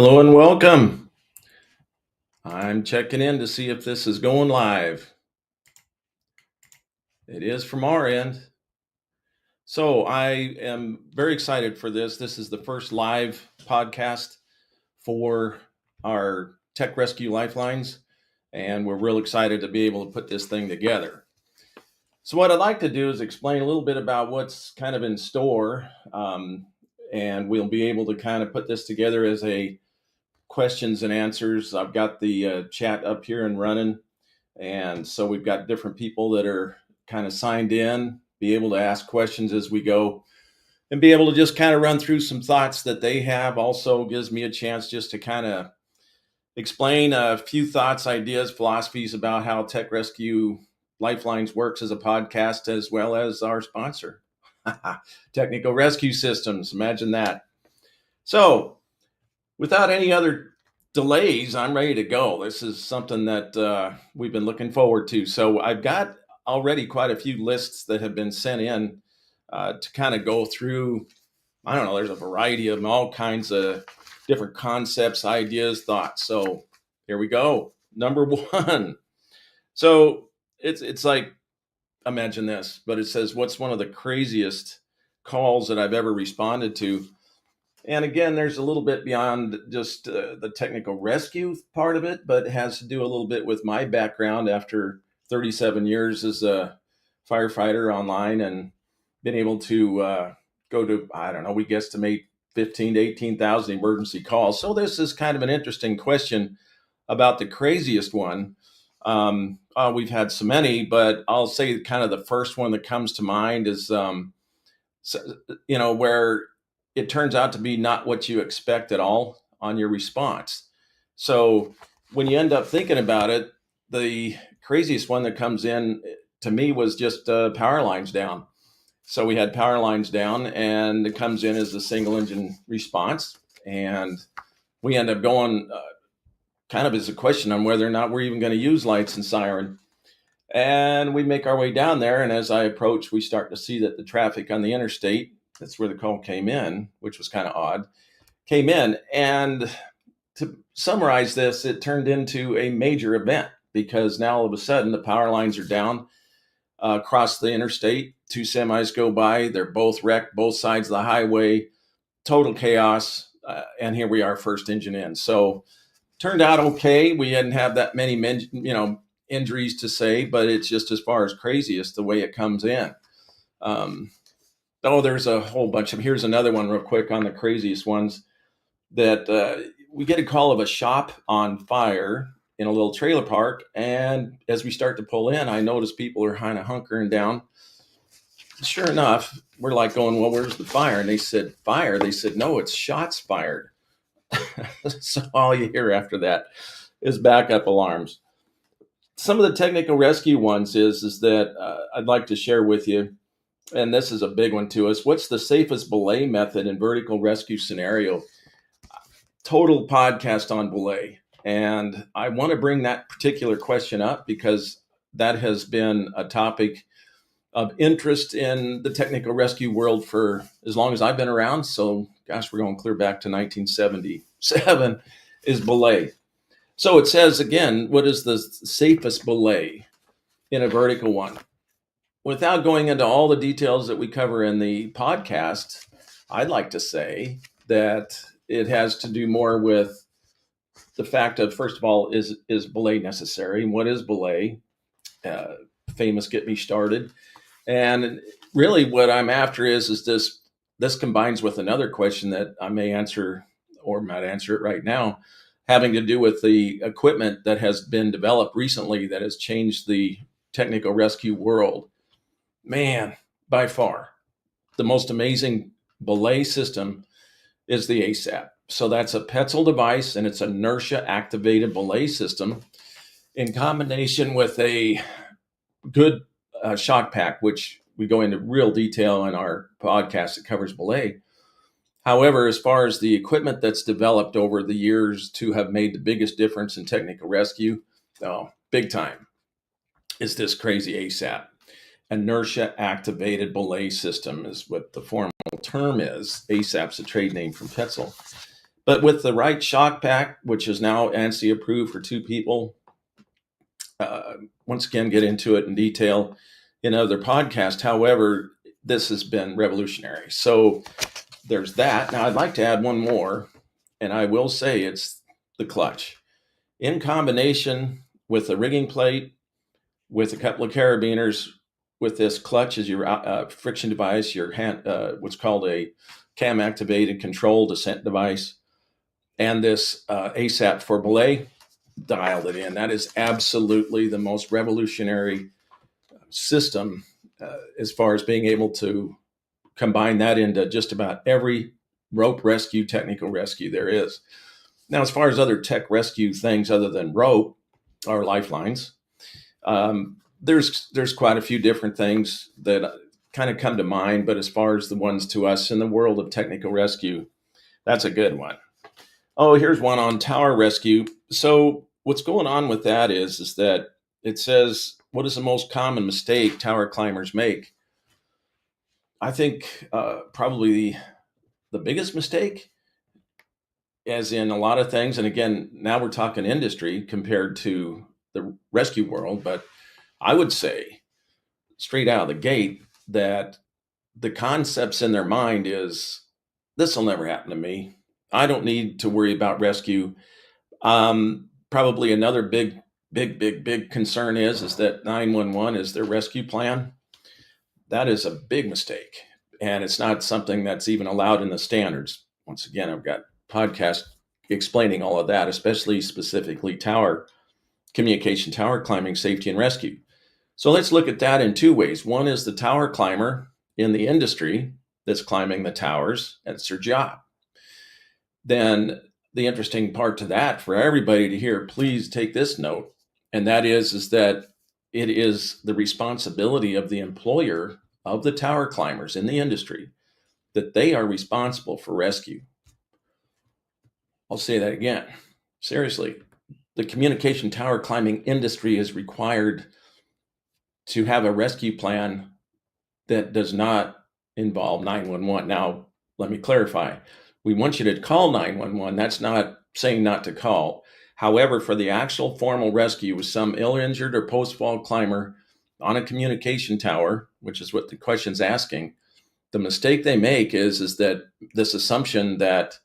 Hello and welcome. I'm checking in to see if this is going live. It is from our end. So I am very excited for this. This is the first live podcast for our Tech Rescue Lifelines, and we're real excited to be able to put this thing together. So what I'd like to do is explain a little bit about what's kind of in store, and we'll be able to kind of put this together as a questions and answers. I've got the chat up here and running. And so we've got different people that are kind of signed in, be able to ask questions as we go and be able to just kind of run through some thoughts that they have. Also gives me a chance just to kind of explain a few thoughts, ideas, philosophies about how Tech Rescue Lifelines works as a podcast, as well as our sponsor, Technical Rescue Systems. Imagine that. So without any other delays, I'm ready to go. This is something that we've been looking forward to. So I've got already quite a few lists that have been sent in to kind of go through. I don't know, there's a variety of them, all kinds of different concepts, ideas, thoughts. So here we go. Number one. So it's like, imagine this, but it says, what's one of the craziest calls that I've ever responded to? And again, there's a little bit beyond just the technical rescue part of it, but it has to do a little bit with my background after 37 years as a firefighter online and been able to go to, I don't know, we guesstimate 15 to 18,000 emergency calls. So this is kind of an interesting question about the craziest one. We've had so many, but I'll say kind of the first one that comes to mind is, where it turns out to be not what you expect at all on your response. So when you end up thinking about it, the craziest one that comes in to me was just power lines down. So we had power lines down, and it comes in as a single engine response. And we end up going kind of as a question on whether or not we're even going to use lights and siren. And we make our way down there. And as I approach, we start to see that the traffic on the interstate, that's where the call came in, which was kind of odd, came in. And to summarize this, it turned into a major event because now all of a sudden the power lines are down across the interstate. Two semis go by. They're both wrecked, both sides of the highway, total chaos. And here we are, first engine in. So turned out okay. We didn't have that many injuries to say, but it's just as far as craziest the way it comes in. There's a whole bunch of, here's another one real quick on the craziest ones that we get a call of a shop on fire in a little trailer park. And as we start to pull in, I notice people are kind of hunkering down. Sure enough, we're like going, well, where's the fire? And they said, fire? They said, no, it's shots fired. So all you hear after that is backup alarms. Some of the technical rescue ones is that I'd like to share with you, and this is a big one to us. What's the safest belay method in vertical rescue scenario? Total podcast on belay. And I want to bring that particular question up because that has been a topic of interest in the technical rescue world for as long as I've been around. So, gosh, we're going clear back to 1977 is belay. So it says, again, what is the safest belay in a vertical one? Without going into all the details that we cover in the podcast, I'd like to say that it has to do more with the fact of, first of all, is belay necessary? And what is belay? Famous Get Me Started. And really what I'm after is this combines with another question that I may answer or might answer it right now, having to do with the equipment that has been developed recently that has changed the technical rescue world. Man, by far, the most amazing belay system is the ASAP. So that's a Petzl device, and it's inertia-activated belay system in combination with a good shock pack, which we go into real detail in our podcast that covers belay. However, as far as the equipment that's developed over the years to have made the biggest difference in technical rescue, big time, is this crazy ASAP. Inertia-activated belay system is what the formal term is. ASAP's a trade name from Petzl. But with the right shock pack, which is now ANSI approved for 2 people, once again, get into it in detail in other podcasts. However, this has been revolutionary. So there's that. Now I'd like to add one more, and I will say it's the clutch. In combination with a rigging plate, with a couple of carabiners, with this clutch as your friction device, your hand, what's called a cam activated control descent device, and this ASAP for belay dialed it in. That is absolutely the most revolutionary system as far as being able to combine that into just about every rope rescue, technical rescue there is. Now, as far as other tech rescue things other than rope or lifelines, there's quite a few different things that kind of come to mind. But as far as the ones to us in the world of technical rescue, that's a good one. Oh, here's one on tower rescue. So what's going on with that is that it says, what is the most common mistake tower climbers make? I think probably the biggest mistake, as in a lot of things, and again, now we're talking industry compared to the rescue world, but I would say straight out of the gate that the concepts in their mind is, this will never happen to me. I don't need to worry about rescue. Probably another big concern is that 911 is their rescue plan. That is a big mistake. And it's not something that's even allowed in the standards. Once again, I've got podcasts explaining all of that, especially specifically tower communication, tower climbing, safety, and rescue. So let's look at that in 2 ways. One is the tower climber in the industry that's climbing the towers, and it's their job. Then the interesting part to that for everybody to hear, please take this note, and that is that it is the responsibility of the employer of the tower climbers in the industry that they are responsible for rescue. I'll say that again. Seriously, the communication tower climbing industry is required to have a rescue plan that does not involve 911. Now, let me clarify. We want you to call 911. That's not saying not to call. However, for the actual formal rescue with some ill-injured or post-fall climber on a communication tower, which is what the question's asking, the mistake they make is that this assumption that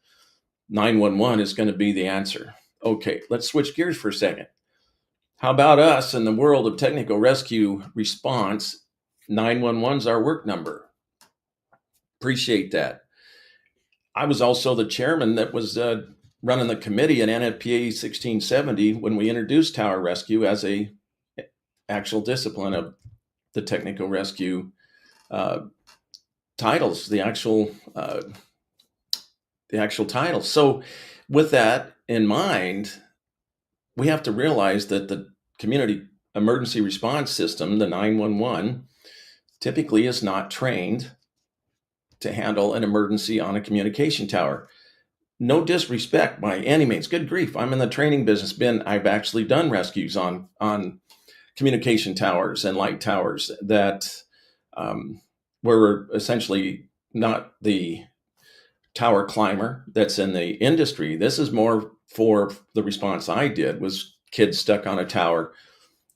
911 is going to be the answer. Okay, let's switch gears for a second. How about us in the world of technical rescue response? 911's our work number. Appreciate that. I was also the chairman that was running the committee in NFPA 1670 when we introduced tower rescue as a actual discipline of the technical rescue titles, the actual titles. So with that in mind, we have to realize that the community emergency response system, the 911, typically is not trained to handle an emergency on a communication tower. No disrespect by any means. Good grief, I'm in the training business. I've actually done rescues on communication towers and light towers that were essentially not the tower climber that's in the industry. This is more for the response I did, was kids stuck on a tower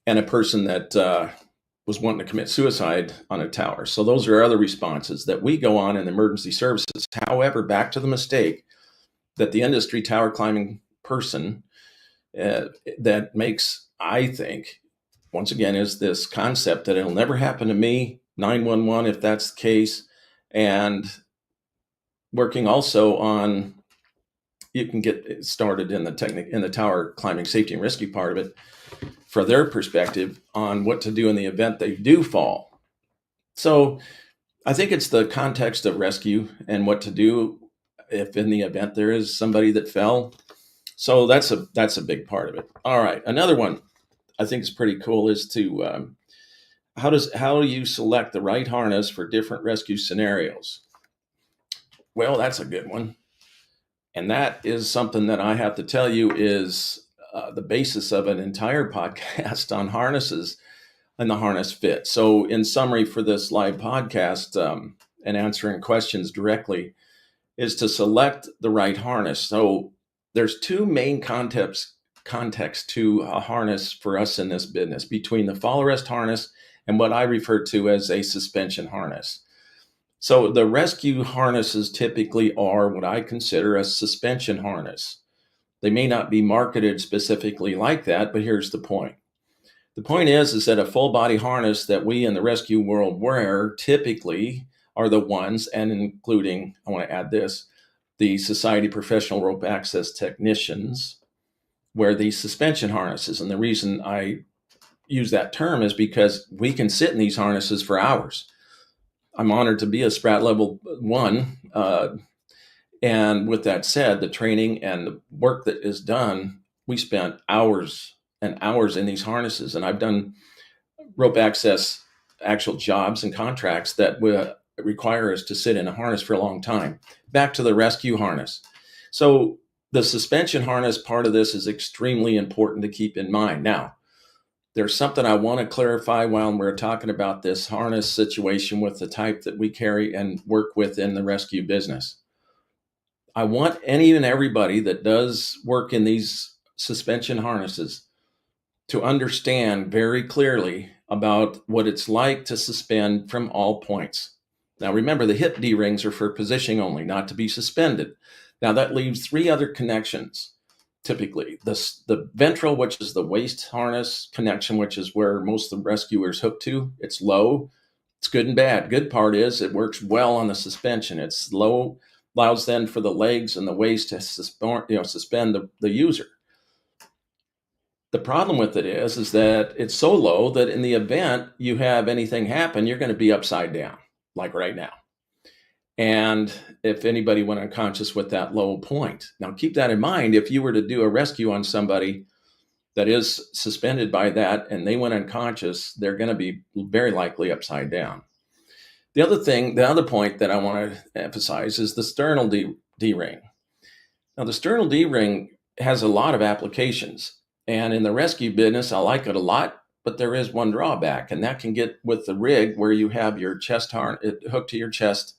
and a person that was wanting to commit suicide on a tower. So those are other responses that we go on in emergency services. However, back to the mistake that the industry tower climbing person that makes, I think, once again, is this concept that it'll never happen to me, 911 if that's the case, and working also on, you can get started in the tower climbing safety and rescue part of it for their perspective on what to do in the event they do fall. So I think it's the context of rescue and what to do if in the event there is somebody that fell. So that's a big part of it. All right, another one I think is pretty cool is to how do you select the right harness for different rescue scenarios? Well, that's a good one. And that is something that I have to tell you is the basis of an entire podcast on harnesses and the harness fit. So in summary for this live podcast and answering questions directly, is to select the right harness. So there's two main context to a harness for us in this business, between the fall arrest harness and what I refer to as a suspension harness. So the rescue harnesses typically are what I consider a suspension harness. They may not be marketed specifically like that, but here's the point. The point is that a full body harness that we in the rescue world wear typically are the ones, and including, I want to add this, the Society of Professional Rope Access Technicians wear these suspension harnesses. And the reason I use that term is because we can sit in these harnesses for hours. I'm honored to be a SPRAT level 1. And with that said, the training and the work that is done, we spent hours and hours in these harnesses. And I've done rope access actual jobs and contracts that will require us to sit in a harness for a long time. Back to the rescue harness. So the suspension harness part of this is extremely important to keep in mind. Now, there's something I want to clarify while we're talking about this harness situation with the type that we carry and work with in the rescue business. I want any and everybody that does work in these suspension harnesses to understand very clearly about what it's like to suspend from all points. Now, remember, the hip D-rings are for positioning only, not to be suspended. Now, that leaves three other connections, typically. The ventral, which is the waist harness connection, which is where most of the rescuers hook to. It's low. It's good and bad. Good part is it works well on the suspension. It's low, allows then for the legs and the waist to suspend the user. The problem with it is that it's so low that in the event you have anything happen, you're going to be upside down, like right now. And if anybody went unconscious with that low point. Now, keep that in mind. If you were to do a rescue on somebody that is suspended by that and they went unconscious, they're going to be very likely upside down. The other point that I want to emphasize is the sternal D-ring. Now, the sternal D-ring has a lot of applications. And in the rescue business, I like it a lot, but there is one drawback, and that can get with the rig where you have your chest harness hooked to your chest,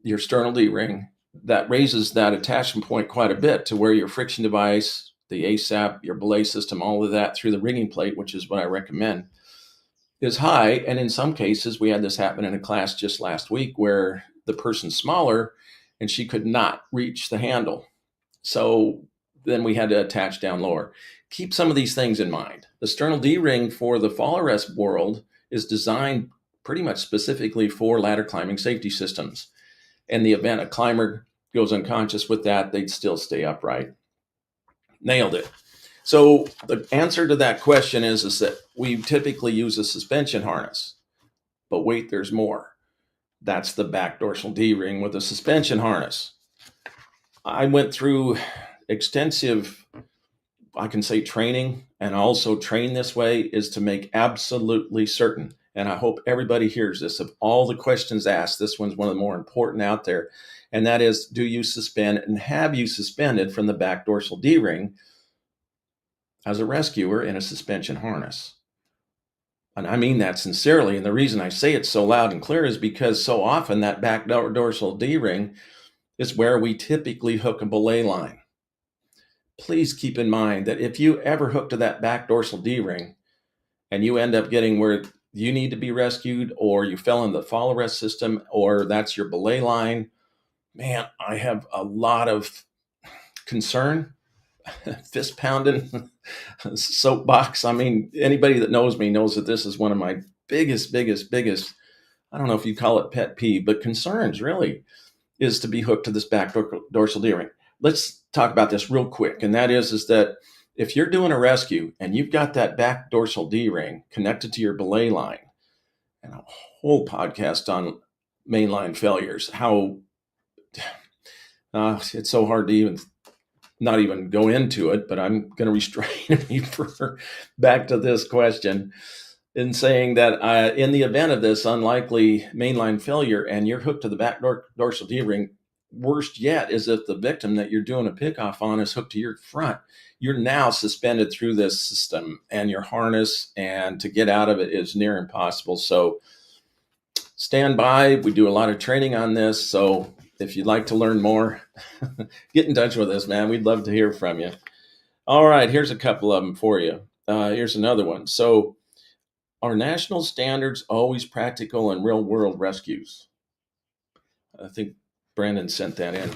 your sternal D-ring. That raises that attachment point quite a bit to where your friction device, the ASAP, your belay system, all of that through the rigging plate, which is what I recommend, is high. And in some cases, we had this happen in a class just last week where the person's smaller and she could not reach the handle. So then we had to attach down lower. Keep some of these things in mind. The sternal D-ring for the fall arrest world is designed pretty much specifically for ladder climbing safety systems. In the event a climber goes unconscious with that, they'd still stay upright. Nailed it. So the answer to that question is that we typically use a suspension harness. But wait, there's more. That's the back dorsal D-ring with a suspension harness. I went through extensive, I can say, training, and also train this way is to make absolutely certain, and I hope everybody hears this, of all the questions asked, this one's one of the more important out there, and that is, do you suspend and have you suspended from the back dorsal D-ring as a rescuer in a suspension harness? And I mean that sincerely, and the reason I say it so loud and clear is because so often that back dorsal D-ring is where we typically hook a belay line. Please keep in mind that if you ever hook to that back dorsal D-ring and you end up getting where you need to be rescued, or you fell in the fall arrest system, or that's your belay line, man, I have a lot of concern, fist pounding, soapbox. I mean, anybody that knows me knows that this is one of my biggest, I don't know if you call it pet peeve, but concerns really, is to be hooked to this back dorsal D-ring. Let's talk about this real quick. And that is that if you're doing a rescue and you've got that back dorsal D-ring connected to your belay line, and a whole podcast on mainline failures, how it's so hard to not even go into it, but I'm going to restrain me for back to this question in saying that in the event of this unlikely mainline failure and you're hooked to the back dorsal D-ring, worst yet is if the victim that you're doing a pickoff on is hooked to your front. You're now suspended through this system and your harness, and to get out of it is near impossible. So stand by. We do a lot of training on this. So if you'd like to learn more, get in touch with us, man. We'd love to hear from you. All right, here's a couple of them for you. Here's another one. So, are national standards always practical in real world rescues? I think Brandon sent that in.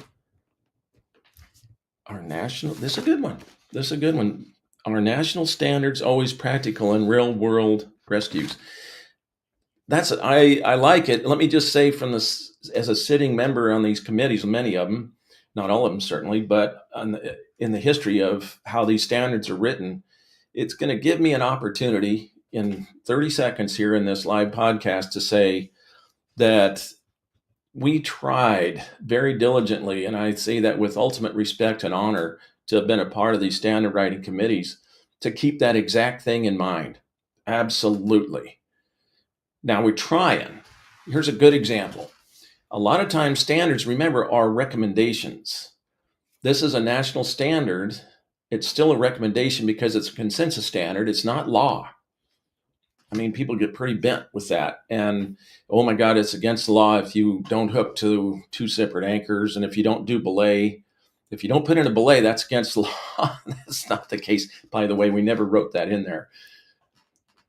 This is a good one. This is a good one. Are national standards always practical in real world rescues? I like it. Let me just say from this, as a sitting member on these committees, many of them, not all of them certainly, but in the history of how these standards are written, it's going to give me an opportunity in 30 seconds here in this live podcast to say that we tried very diligently, and I say that with ultimate respect and honor, to have been a part of these standard writing committees, to keep that exact thing in mind. Absolutely. Now we're trying. Here's a good example. A lot of times standards, remember, are recommendations. This is a national standard. It's still a recommendation because it's a consensus standard. It's not law. I mean, people get pretty bent with that. And, oh my God, it's against the law if you don't hook to two separate anchors. And if you don't do belay, if you don't put in a belay, that's against the law. That's not the case. By the way, we never wrote that in there.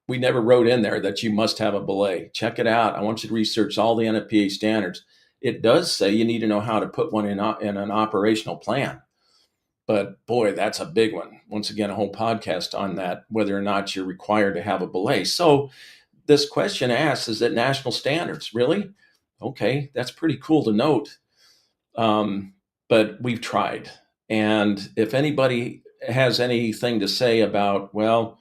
We never wrote in there that you must have a belay. Check it out. I want you to research all the NFPA standards. It does say you need to know how to put one in an operational plan. But boy, that's a big one. Once again, a whole podcast on that, whether or not you're required to have a belay. So this question asks, is it national standards? Really? Okay, that's pretty cool to note. But we've tried. And if anybody has anything to say about, well,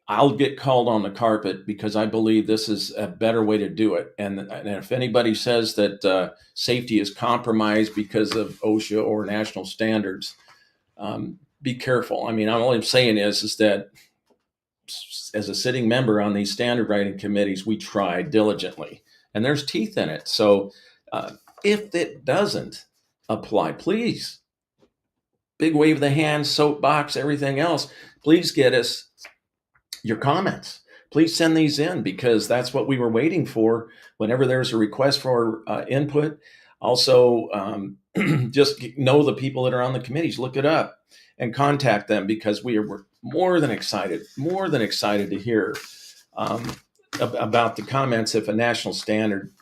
I'll get called on the carpet because I believe this is a better way to do it. And if anybody says that safety is compromised because of OSHA or national standards, be careful. I mean, all I'm saying is that as a sitting member on these standard writing committees, we try diligently, and there's teeth in it. So if it doesn't apply, please, big wave of the hand, soapbox, everything else, please get us your comments. Please send these in because that's what we were waiting for whenever there's a request for input. Also, just know the people that are on the committees, look it up and contact them because we're more than excited to hear about the comments if a national standard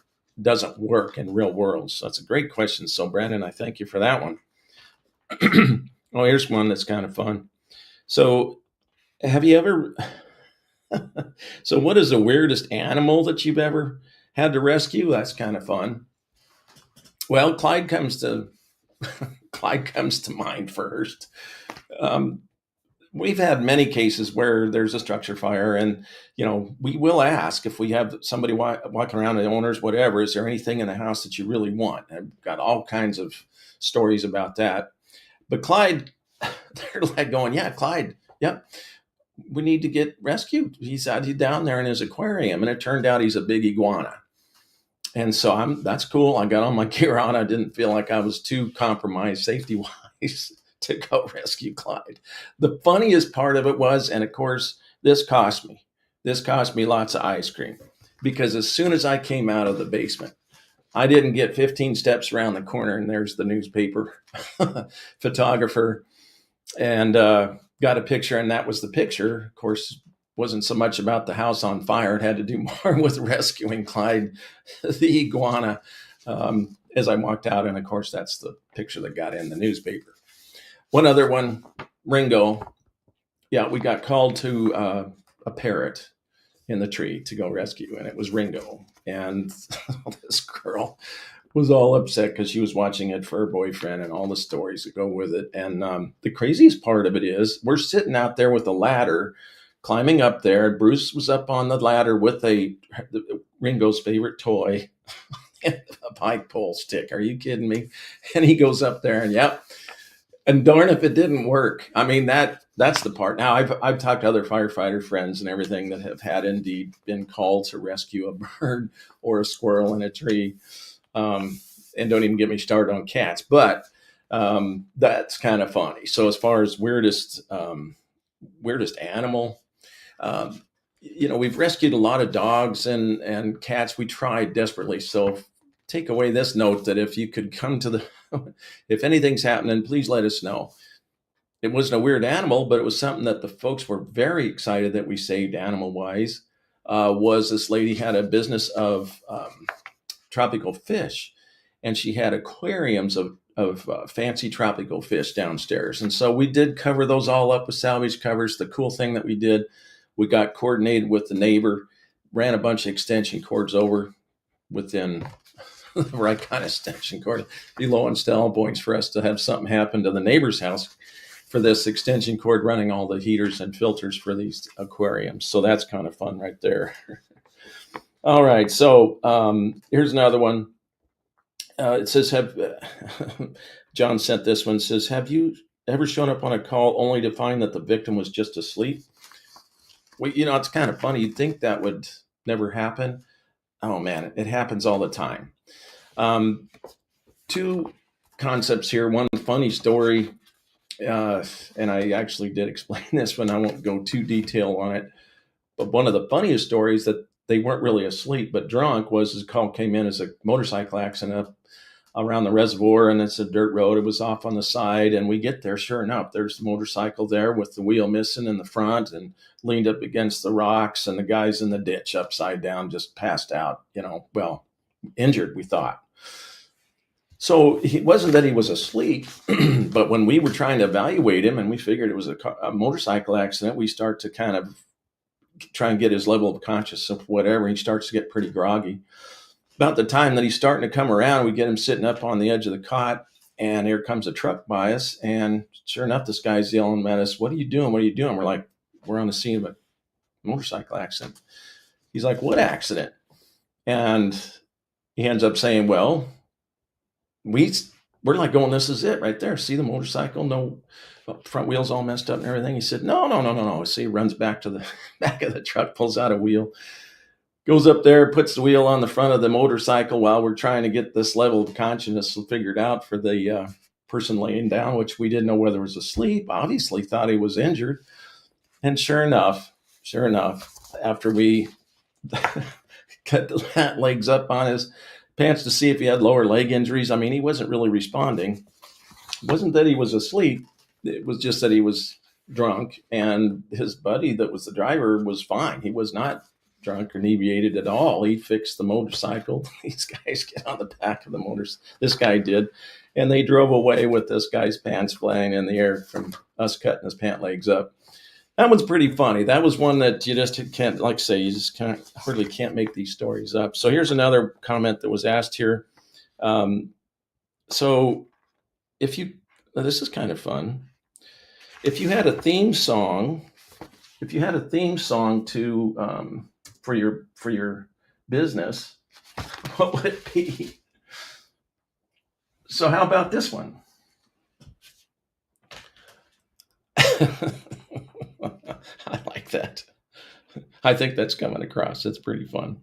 doesn't work in real world. So that's a great question. So Brandon, I thank you for that one. Oh, here's one that's kind of fun. So have you ever... So what is the weirdest animal that you've ever had to rescue? That's kind of fun. Well, Clyde comes to mind first. We've had many cases where there's a structure fire and, we will ask if we have somebody walking around, the owners, whatever, is there anything in the house that you really want? I've got all kinds of stories about that. But Clyde, they're like going, yeah, Clyde, yep. We need to get rescued. He's down there in his aquarium, and it turned out he's a big iguana. And so that's cool. I got all my gear on. I didn't feel like I was too compromised safety-wise to go rescue Clyde. The funniest part of it was, and of course, this cost me lots of ice cream because as soon as I came out of the basement, I didn't get 15 steps around the corner, and there's the newspaper photographer, and got a picture, and that was the picture. Of course, wasn't so much about the house on fire. It had to do more with rescuing Clyde, the iguana, as I walked out. And of course, that's the picture that got in the newspaper. One other one, Ringo. Yeah, we got called to a parrot in the tree to go rescue, and it was Ringo. And this girl was all upset because she was watching it for her boyfriend and all the stories that go with it. And the craziest part of it is we're sitting out there with a ladder, climbing up there. Bruce was up on the ladder with Ringo's favorite toy, a pike pole stick. Are you kidding me? And he goes up there and yep. And darn if it didn't work. I mean, that's the part. Now, I've talked to other firefighter friends and everything that have had indeed been called to rescue a bird or a squirrel in a tree. And don't even get me started on cats, but that's kind of funny. So as far as weirdest animal, we've rescued a lot of dogs and cats. We tried desperately. So take away this note that if you could come to the, if anything's happening, please let us know. It wasn't a weird animal, but it was something that the folks were very excited that we saved animal wise. Was this lady had a business of tropical fish, and she had aquariums of fancy tropical fish downstairs. And so we did cover those all up with salvage covers. The cool thing that we did, we got coordinated with the neighbor, ran a bunch of extension cords over within the right kind of extension cord. Be low on stall points for us to have something happen to the neighbor's house for this extension cord running all the heaters and filters for these aquariums. So that's kind of fun right there. All right, so here's another one. It says, John sent this one, says, have you ever shown up on a call only to find that the victim was just asleep? Well, it's kind of funny. You'd think that would never happen. Oh man, it happens all the time. Two concepts here. One funny story, and I actually did explain this one. I won't go too detailed on it. But one of the funniest stories that they weren't really asleep but drunk was his call came in as a motorcycle accident around the reservoir, and it's a dirt road. It was off on the side, and we get there. Sure enough, there's the motorcycle there with the wheel missing in the front and leaned up against the rocks, and the guy's in the ditch upside down, just passed out, well, injured, we thought. So it wasn't that he was asleep, but when we were trying to evaluate him and we figured it was a motorcycle accident, we start to kind of try and get his level of consciousness of whatever. He starts to get pretty groggy. About the time that he's starting to come around, we get him sitting up on the edge of the cot, and here comes a truck by us. And sure enough, this guy's yelling at us, "What are you doing? What are you doing?" We're like, "We're on the scene of a motorcycle accident." He's like, "What accident?" And he ends up saying, "Well, we're like going, this is it right there. See the motorcycle? No front wheels all messed up and everything." He said, No. See, he runs back to the back of the truck, pulls out a wheel, goes up there, puts the wheel on the front of the motorcycle while we're trying to get this level of consciousness figured out for the person laying down, which we didn't know whether he was asleep. Obviously thought he was injured. And sure enough, after we cut the legs up on his pants to see if he had lower leg injuries, I mean, he wasn't really responding. It wasn't that he was asleep. It was just that he was drunk, and his buddy that was the driver was fine. He was not drunk or inebriated at all. He fixed the motorcycle. These guys get on the back of the motors. This guy did. And they drove away with this guy's pants flying in the air from us cutting his pant legs up. That one's pretty funny. That was one that you just can't, like say, you just hardly can't make these stories up. So here's another comment that was asked here. So this is kind of fun. If you had a theme song to for your business, what would it be? So how about this one? I like that. I think that's coming across. It's pretty fun.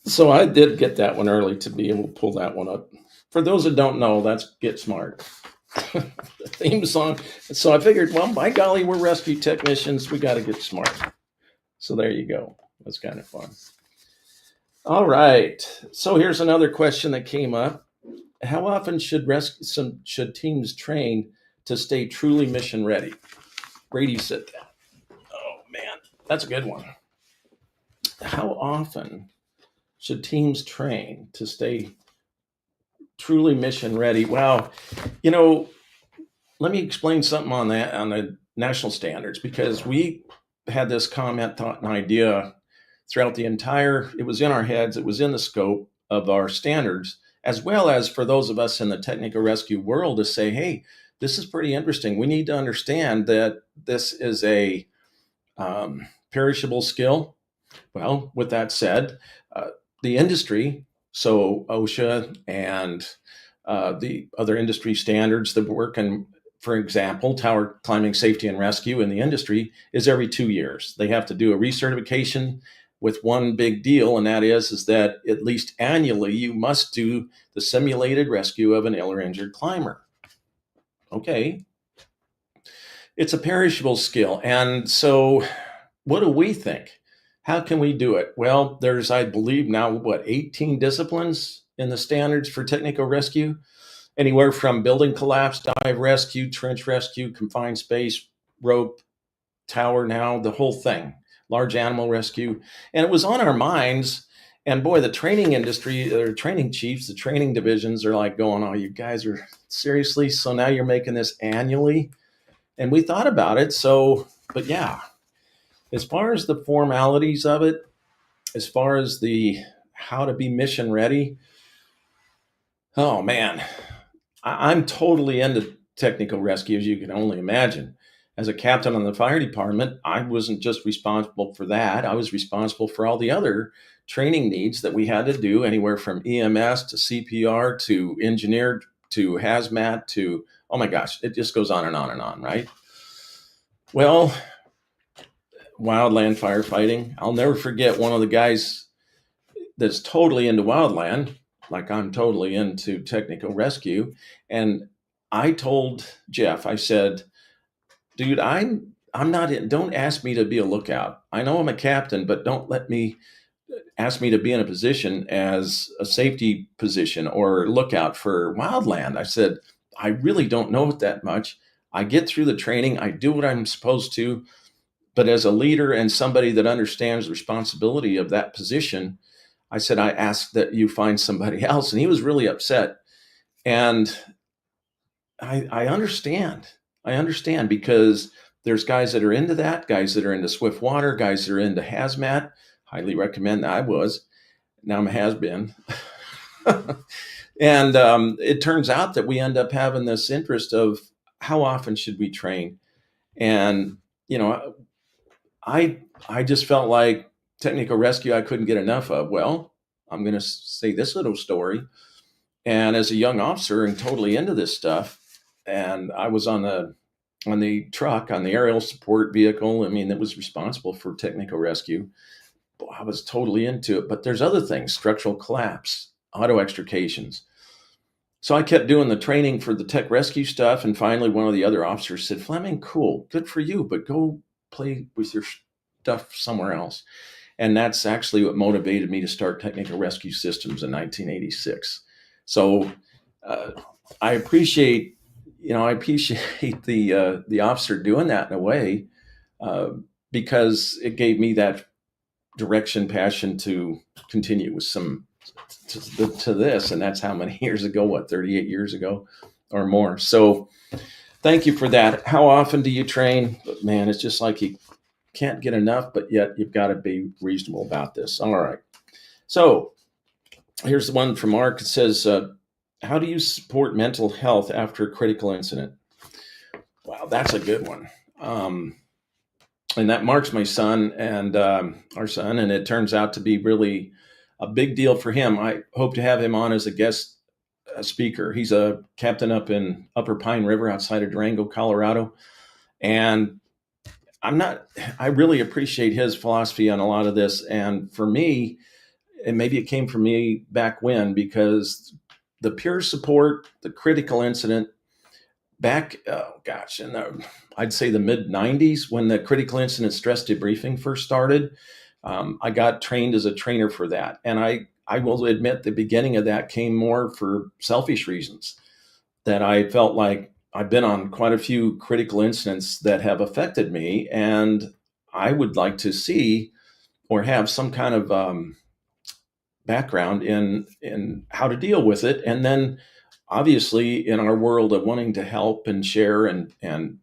So I did get that one early to be able to pull that one up. For those that don't know, that's Get Smart. The theme song. So I figured, well, by golly, we're rescue technicians. We got to get smart. So there you go. That's kind of fun. All right. So here's another question that came up. How often should teams train to stay truly mission ready? Brady said that. Oh, man. That's a good one. How often should teams train to stay truly mission ready? Well, let me explain something on that, on the national standards, because we had this comment, thought, and idea throughout it was in our heads, it was in the scope of our standards, as well as for those of us in the technical rescue world to say, hey, this is pretty interesting. We need to understand that this is a perishable skill. Well, with that said, the industry, so OSHA and the other industry standards that work in, for example, tower climbing safety and rescue in the industry is every 2 years. They have to do a recertification with one big deal, and that is that at least annually you must do the simulated rescue of an ill or injured climber. Okay. It's a perishable skill. And so what do we think? How can we do it? Well, there's, I believe now, 18 disciplines in the standards for technical rescue, anywhere from building collapse, dive rescue, trench rescue, confined space, rope, tower, now the whole thing, large animal rescue. And it was on our minds. And boy, the training industry, or training chiefs, the training divisions are like going, oh, you guys are seriously? So now you're making this annually? And we thought about it. So, but yeah, as far as the formalities of it, as far as the how to be mission ready, oh man, I'm totally into technical rescue, as you can only imagine. As a captain on the fire department, I wasn't just responsible for that. I was responsible for all the other training needs that we had to do, anywhere from EMS to CPR to engineer to hazmat to, oh my gosh, it just goes on and on and on, right? Well, wildland firefighting. I'll never forget one of the guys that's totally into wildland, like I'm totally into technical rescue. And I told Jeff, I said, dude, I'm not in, don't ask me to be a lookout. I know I'm a captain, but don't ask me to be in a position as a safety position or lookout for wildland. I said, I really don't know it that much. I get through the training, I do what I'm supposed to, but as a leader and somebody that understands the responsibility of that position, I said, I ask that you find somebody else. And he was really upset. And I understand. I understand, because there's guys that are into that, guys that are into swift water, guys that are into hazmat. Highly recommend that. I was. Now I'm a has-been. And it turns out that we end up having this interest of how often should we train? And, you know, I just felt like technical rescue I couldn't get enough of. Well, I'm going to say this little story. And as a young officer and totally into this stuff, and I was on the truck, on the aerial support vehicle, I mean, that was responsible for technical rescue. I was totally into it. But there's other things: structural collapse, auto extrications. So I kept doing the training for the tech rescue stuff. And finally, one of the other officers said, Fleming, cool, good for you, but go play with your stuff somewhere else. And that's actually what motivated me to start Technical Rescue Systems in 1986. So I appreciate, the officer doing that in a way, because it gave me that direction, passion to continue with to this. And that's how many years ago, 38 years ago or more. So thank you for that. How often do you train? But man, it's just like you can't get enough, but yet you've got to be reasonable about this. All right. So here's the one from Mark. It says, how do you support mental health after a critical incident? Wow, that's a good one. And that Mark's my son and our son, and it turns out to be really a big deal for him. I hope to have him on as a guest speaker. He's a captain up in Upper Pine River outside of Durango, Colorado. And I really appreciate his philosophy on a lot of this. And for me, and maybe it came from me back when, because the peer support, the critical incident back, I'd say the mid 90s, when the critical incident stress debriefing first started, I got trained as a trainer for that. And I will admit the beginning of that came more for selfish reasons, that I felt like I've been on quite a few critical incidents that have affected me, and I would like to see or have some kind of background in how to deal with it. And then obviously in our world of wanting to help and share and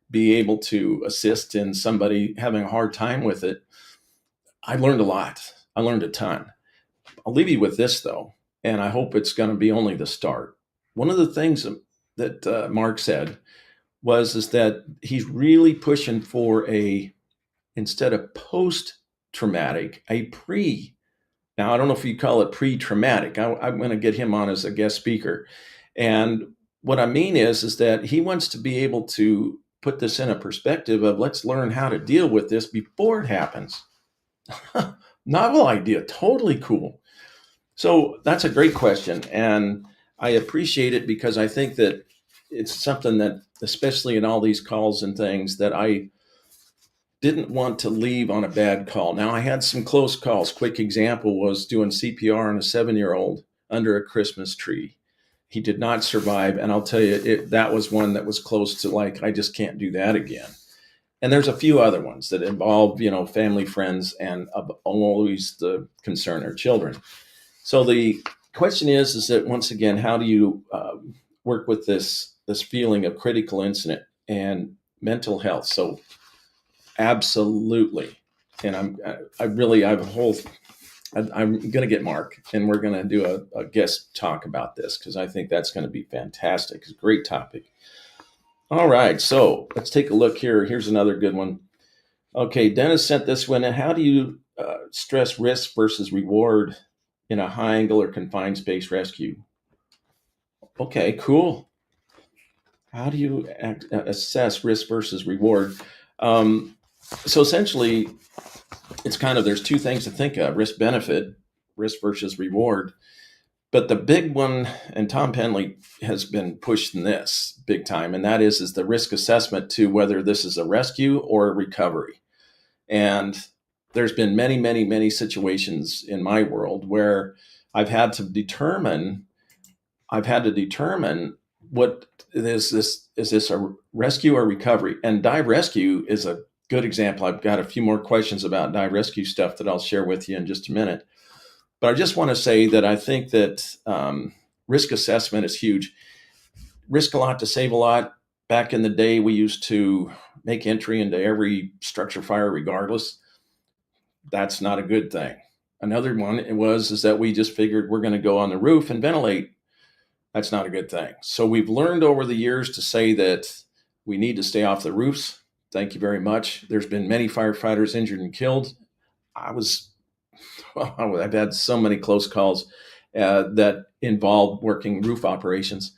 be able to assist in somebody having a hard time with it, I learned a lot. I learned a ton. I'll leave you with this though, and I hope it's going to be only the start. One of the things that Mark said is that he's really pushing for instead of post-traumatic, a pre. Now, I don't know if you call it pre-traumatic. I'm going to get him on as a guest speaker. And what I mean is that he wants to be able to put this in a perspective of, let's learn how to deal with this before it happens. Novel idea, totally cool. So that's a great question. And I appreciate it, because I think that it's something that, especially in all these calls and things, that I didn't want to leave on a bad call. Now, I had some close calls. Quick example was doing CPR on a 7-year-old under a Christmas tree. He did not survive. And I'll tell you, that was one that was close to like, I just can't do that again. And there's a few other ones that involve, family, friends, and always the concern are children. So the question is that once again, how do you work with this feeling of critical incident and mental health? So absolutely. And I'm going to get Mark, and we're going to do a guest talk about this because I think that's going to be fantastic. It's a great topic. All right, so let's take a look here. Here's another good one. Okay, Dennis sent this one. How do you stress risk versus reward in a high angle or confined space rescue? Okay, cool. How do you assess risk versus reward? So essentially, it's there's two things to think of: risk benefit, risk versus reward. But the big one, and Tom Penley has been pushed in this big time, and that is the risk assessment to whether this is a rescue or a recovery. And there's been many, many, many situations in my world where I've had to determine what is this a rescue or recovery? And dive rescue is a good example. I've got a few more questions about dive rescue stuff that I'll share with you in just a minute. But I just want to say that I think that risk assessment is huge. Risk a lot to save a lot. Back in the day, we used to make entry into every structure fire regardless. That's not a good thing. Another one is that we just figured we're going to go on the roof and ventilate. That's not a good thing. So we've learned over the years to say that we need to stay off the roofs. Thank you very much. There's been many firefighters injured and killed. I've had so many close calls that involve working roof operations.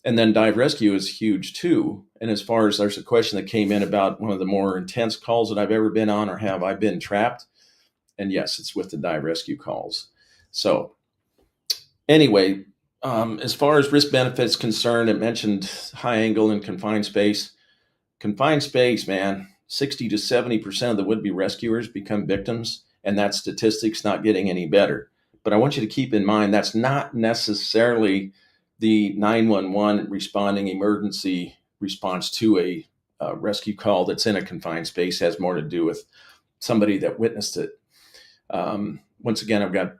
And then dive rescue is huge too. And as far as there's a question that came in about one of the more intense calls that I've ever been on, or have I been trapped? And yes, it's with the dive rescue calls. So anyway, as far as risk benefits concerned, it mentioned high angle and confined space. Confined space, man, 60 to 70% of the would-be rescuers become victims. And that statistic's not getting any better. But I want you to keep in mind that's not necessarily the 911 responding emergency response to a rescue call that's in a confined space. Has more to do with somebody that witnessed it. Once again, I've got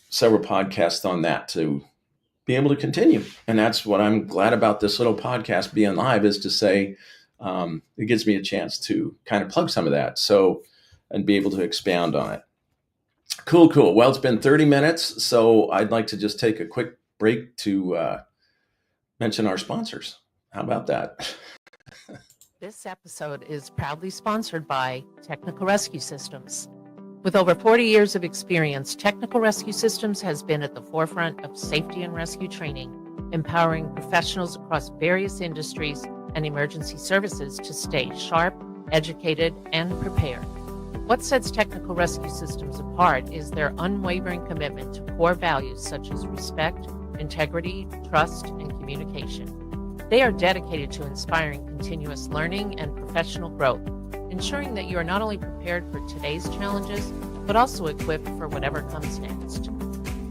several podcasts on that to be able to continue. And that's what I'm glad about this little podcast being live, is to say it gives me a chance to kind of plug some of that. So, and be able to expound on it. Cool. Well, it's been 30 minutes, so I'd like to just take a quick break to mention our sponsors. How about that? This episode is proudly sponsored by Technical Rescue Systems. With over 40 years of experience, Technical Rescue Systems has been at the forefront of safety and rescue training, empowering professionals across various industries and emergency services to stay sharp, educated, and prepared. What sets Technical Rescue Systems apart is their unwavering commitment to core values such as respect, integrity, trust, and communication. They are dedicated to inspiring continuous learning and professional growth, ensuring that you are not only prepared for today's challenges, but also equipped for whatever comes next.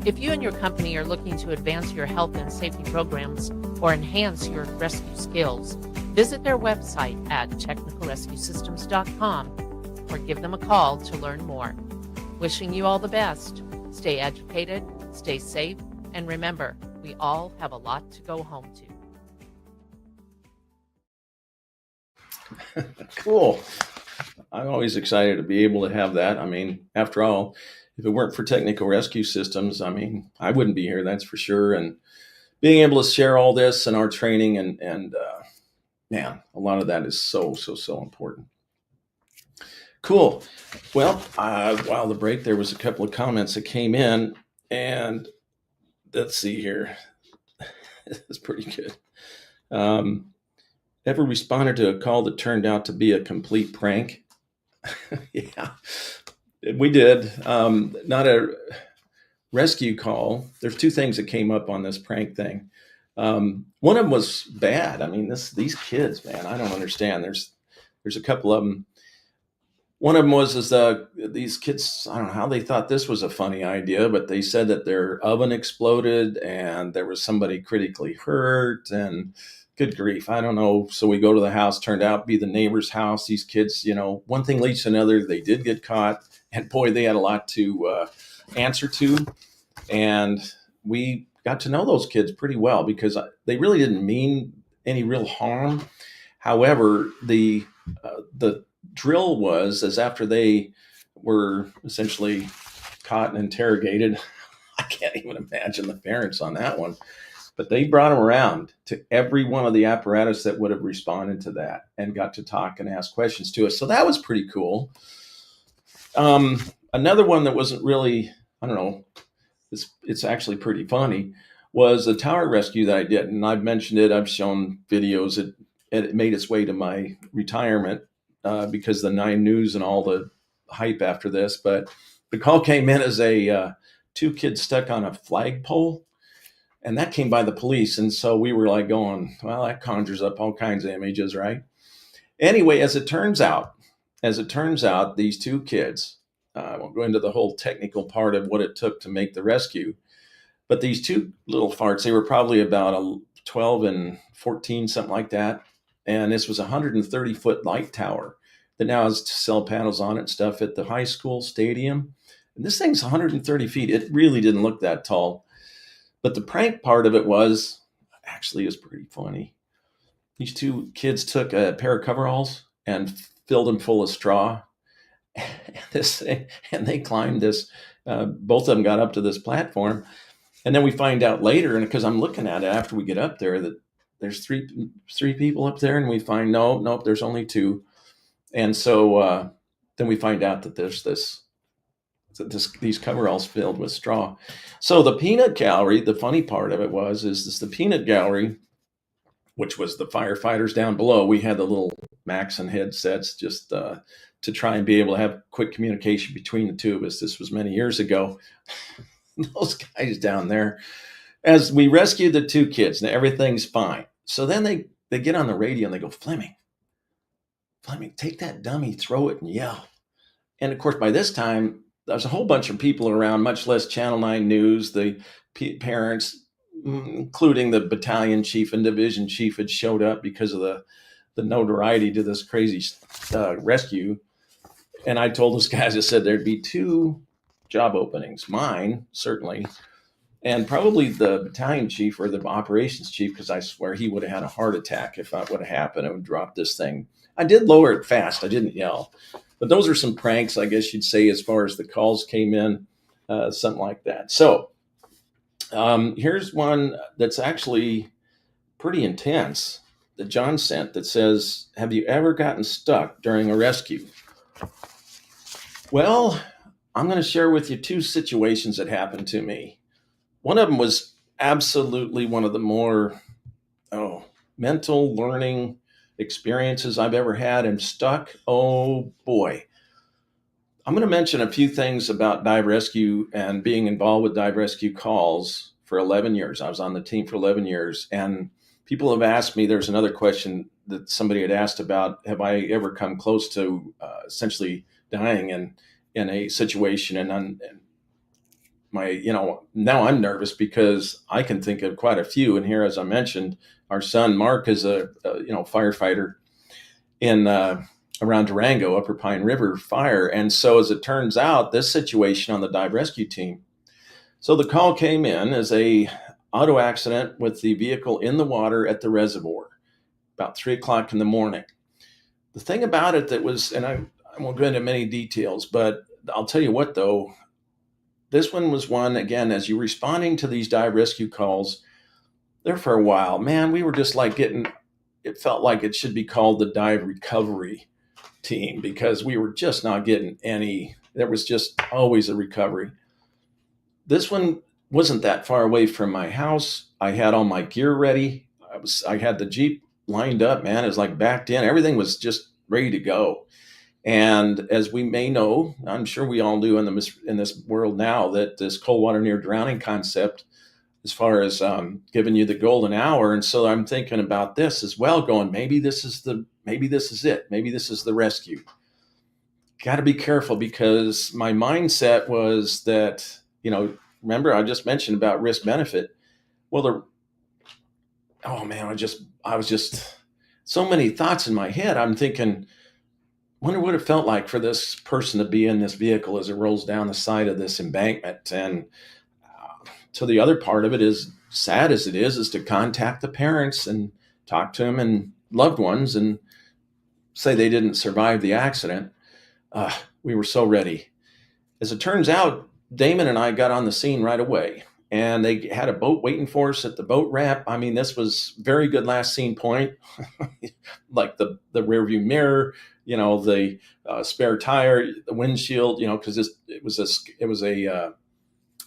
If you and your company are looking to advance your health and safety programs or enhance your rescue skills, visit their website at technicalrescuesystems.com or give them a call to learn more. Wishing you all the best. Stay educated, stay safe, and remember, we all have a lot to go home to. Cool. I'm always excited to be able to have that. I mean, after all, if it weren't for Technical Rescue Systems, I mean, I wouldn't be here, that's for sure. And being able to share all this and our training and man, a lot of that is so important. Cool. Well, while the break, there was a couple of comments that came in, and let's see here. It's pretty good. Ever responded to a call that turned out to be a complete prank? Yeah, we did. Not a rescue call. There's two things that came up on this prank thing. One of them was bad. I mean, these kids, man, I don't understand. There's a couple of them. One of them was these kids. I don't know how they thought this was a funny idea, but they said that their oven exploded and there was somebody critically hurt. And good grief, I don't know. So we go to the house. Turned out to be the neighbor's house. These kids, one thing leads to another. They did get caught, and boy, they had a lot to answer to. And we got to know those kids pretty well because they really didn't mean any real harm. However, the drill was as after they were essentially caught and interrogated. I can't even imagine the parents on that one, but they brought them around to every one of the apparatus that would have responded to that and got to talk and ask questions to us. So that was pretty cool. Another one that wasn't really, I don't know, it's actually pretty funny, was the tower rescue that I did. And I've mentioned it, I've shown videos. It made its way to my retirement because the 9 News and all the hype after this. But the call came in as two kids stuck on a flagpole, and that came by the police. And so we were like going, well, that conjures up all kinds of images, right? Anyway, as it turns out, these two kids, I won't go into the whole technical part of what it took to make the rescue, but these two little farts, they were probably about 12 and 14, something like that. And this was a 130-foot light tower that now has cell panels on it and stuff at the high school stadium. And this thing's 130 feet. It really didn't look that tall. But the prank part of it was pretty funny. These two kids took a pair of coveralls and filled them full of straw. And they climbed this. Both of them got up to this platform. And then we find out later, and because I'm looking at it after we get up there, that there's three people up there, and we find nope, there's only two. And so then we find out that there's these coveralls filled with straw. So the peanut gallery, the funny part of it is the peanut gallery, which was the firefighters down below. We had the little Maxon headsets just to try and be able to have quick communication between the two of us. This was many years ago. Those guys down there, as we rescued the two kids, and everything's fine. So then they get on the radio and they go, Fleming, take that dummy, throw it and yell. And of course, by this time, there's a whole bunch of people around, much less Channel 9 News. The parents, including the battalion chief and division chief, had showed up because of the notoriety to this crazy rescue. And I told those guys, I said there'd be 2 job openings, mine certainly, and probably the battalion chief or the operations chief, because I swear he would have had a heart attack if that would have happened. I would drop this thing. I did lower it fast. I didn't yell. But those are some pranks, I guess you'd say, as far as the calls came in, something like that. So here's one that's actually pretty intense that John sent that says, have you ever gotten stuck during a rescue? Well, I'm going to share with you 2 situations that happened to me. One of them was absolutely one of the more mental learning experiences I've ever had. And stuck, oh boy. I'm going to mention a few things about dive rescue and being involved with dive rescue calls for 11 years. I was on the team for 11 years. And people have asked me, there's another question that somebody had asked about, have I ever come close to essentially dying in a situation? And now I'm nervous because I can think of quite a few. And here, as I mentioned, our son Mark is a firefighter in around Durango, Upper Pine River fire. And so, as it turns out, this situation on the dive rescue team. So the call came in as a auto accident with the vehicle in the water at the reservoir, about 3:00 in the morning. The thing about it that was, and I won't go into many details, but I'll tell you what though. This one was one, again, as you're responding to these dive rescue calls, there for a while, man, we were just like it felt like it should be called the dive recovery team because we were just not getting there was just always a recovery. This one wasn't that far away from my house. I had all my gear ready. I had the Jeep lined up, man. It was like backed in. Everything was just ready to go. And as we may know, I'm sure we all do in this world now, that this cold water near drowning concept, as far as giving you the golden hour. And so I'm thinking about this as well, going, maybe this is it. Maybe this is the rescue. got to be careful because my mindset was that, remember I just mentioned about risk benefit. Well, oh man, I was just so many thoughts in my head. I'm thinking, wonder what it felt like for this person to be in this vehicle as it rolls down the side of this embankment. And so the other part of it, is sad as it is to contact the parents and talk to them and loved ones and say they didn't survive the accident. We were so ready. As it turns out, Damon and I got on the scene right away, and they had a boat waiting for us at the boat ramp. I mean, this was very good last scene point, like the rear view mirror, the spare tire, the windshield, because it was a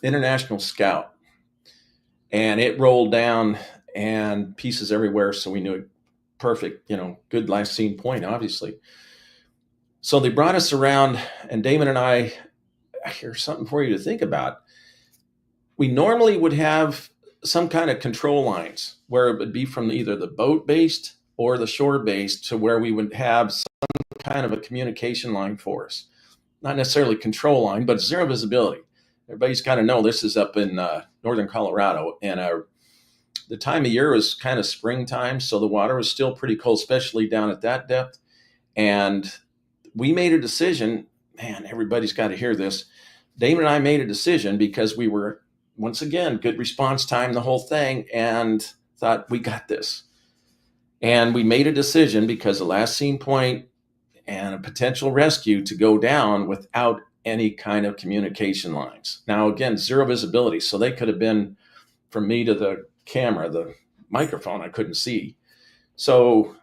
International Scout, and it rolled down and pieces everywhere. So we knew it perfect, good last scene point, obviously. So they brought us around, and Damon and I, here's something for you to think about. We normally would have some kind of control lines where it would be from either the boat based or the shore based to where we would have some kind of a communication line for us. Not necessarily control line, but zero visibility. Everybody's kind of know this is up in northern Colorado, and the time of year was kind of springtime, so the water was still pretty cold, especially down at that depth. And we made a decision. Man, everybody's got to hear this. Damon and I made a decision because we were, once again, good response time, the whole thing, and thought we got this. And we made a decision because the last scene point and a potential rescue to go down without any kind of communication lines. Now, again, zero visibility. So they could have been from me to the camera, the microphone, I couldn't see. So